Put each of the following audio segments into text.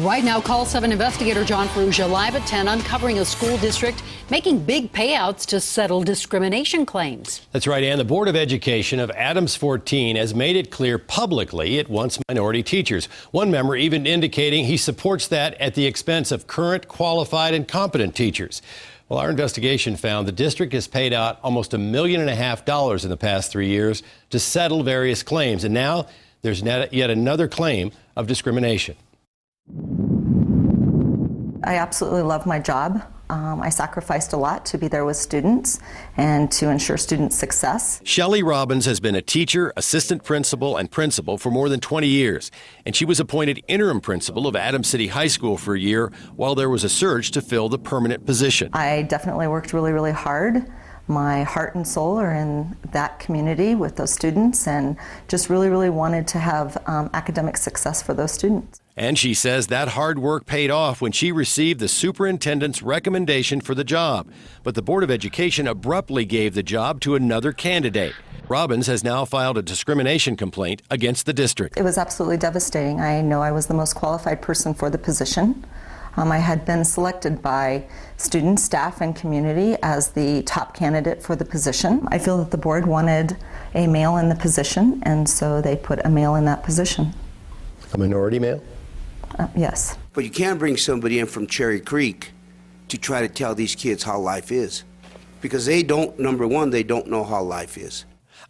Right now, CALL7 investigator John Ferrugia live at 10, uncovering a school district making big payouts to settle discrimination claims. That's right, Ann. The Board of Education of Adams 14 has made it clear publicly it wants minority teachers. One member even indicating he supports that at the expense of current, qualified, and competent teachers. Well, our investigation found the district has paid out almost $1.5 million in the past 3 years to settle various claims. And now there's yet another claim of discrimination. I absolutely love my job. I sacrificed a lot to be there with students and to ensure student success. Shelley Robbins has been a teacher, assistant principal, and principal for more than 20 years. And she was appointed interim principal of Adams City High School for a year while there was a search to fill the permanent position. I definitely worked really, really hard. My heart and soul are in that community with those students and just really, really wanted to have academic success for those students. And she says that hard work paid off when she received the superintendent's recommendation for the job. But the Board of Education abruptly gave the job to another candidate. Robbins has now filed a discrimination complaint against the district. It was absolutely devastating. I know I was the most qualified person for the position. I had been selected by students, staff, and community as the top candidate for the position. I feel that the board wanted a male in the position, and so they put a male in that position. A minority male? Yes. But you can't bring somebody in from Cherry Creek to try to tell these kids how life is. Because they don't, number one, they don't know how life is.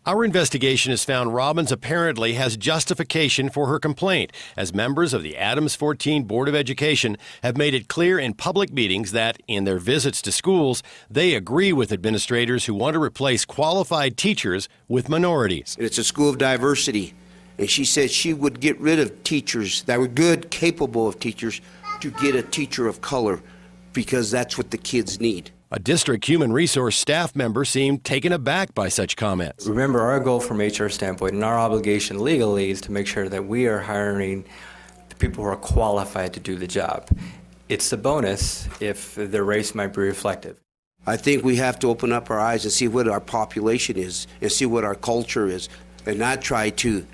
Our investigation has found Robbins apparently has justification for her complaint, as members of the Adams 14 Board of Education have made it clear in public meetings that, in their visits to schools, they agree with administrators who want to replace qualified teachers with minorities. And it's a school of diversity. And she said she would get rid of teachers that were good, capable of teachers, to get a teacher of color, because that's what the kids need. A district human resource staff member seemed taken aback by such comments. Remember, our goal from HR standpoint and our obligation legally is to make sure that we are hiring the people who are qualified to do the job. It's a bonus if their race might be reflective. I think we have to open up our eyes and see what our population is and see what our culture is, and not try to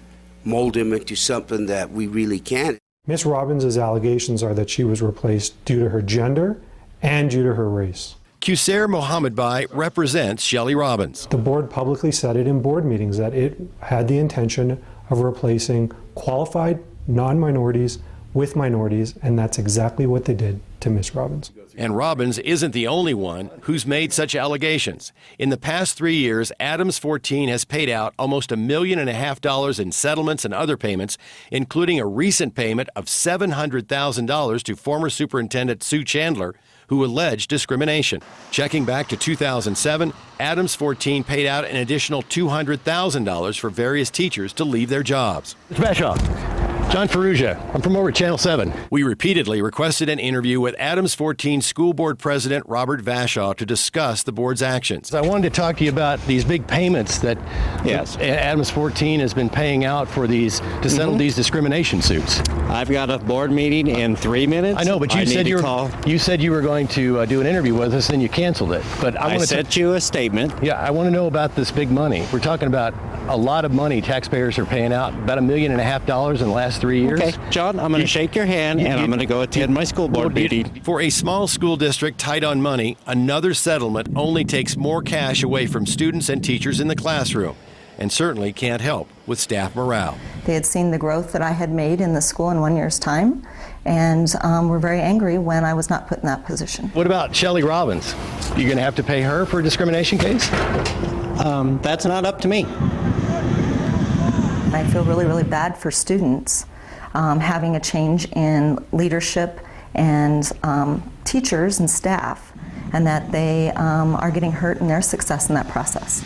mold them into something that we really can't. Ms. Robbins' allegations are that she was replaced due to her gender and due to her race. Qusair Mohammed represents Shelley Robbins. The board publicly said it in board meetings that it had the intention of replacing qualified non-minorities with minorities, and that's exactly what they did to Ms. Robbins. And Robbins isn't the only one who's made such allegations. In the past 3 years, Adams 14 has paid out almost $1.5 million in settlements and other payments, including a recent payment of $700,000 to former Superintendent Sue Chandler, who alleged discrimination. Checking back to 2007, Adams 14 paid out an additional $200,000 for various teachers to leave their jobs. Mr. Bashaw. John Ferrugia. I'm from over at Channel 7. We repeatedly requested an interview with Adams 14 School Board President Robert Vashaw to discuss the board's actions. I wanted to talk to you about these big payments that Adams 14 has been paying out for these to settle these discrimination suits. I've got a board meeting in 3 minutes. I know, but you said you were going to do an interview with us, and you canceled it. But I sent you a statement. Yeah, I want to know about this big money. We're talking about a lot of money taxpayers are paying out, about $1.5 million in the last 3 years. Okay, John, I'm going to shake your hand, and I'm going to go attend my school board meeting. For a small school district tight on money, another settlement only takes more cash away from students and teachers in the classroom, and certainly can't help with staff morale. They had seen the growth that I had made in the school in 1 year's time, and were very angry when I was not put in that position. What about Shelley Robbins? You going to have to pay her for a discrimination case? That's not up to me. I feel really, really bad for students having a change in leadership and teachers and staff, and that they are getting hurt in their success in that process.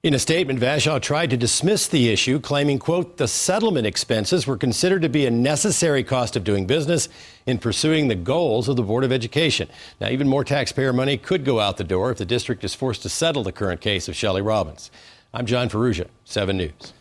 In a statement, Vashaw tried to dismiss the issue, claiming, quote, the settlement expenses were considered to be a necessary cost of doing business in pursuing the goals of the Board of Education. Now, even more taxpayer money could go out the door if the district is forced to settle the current case of Shelley Robbins. I'm John Ferrugia, 7 News.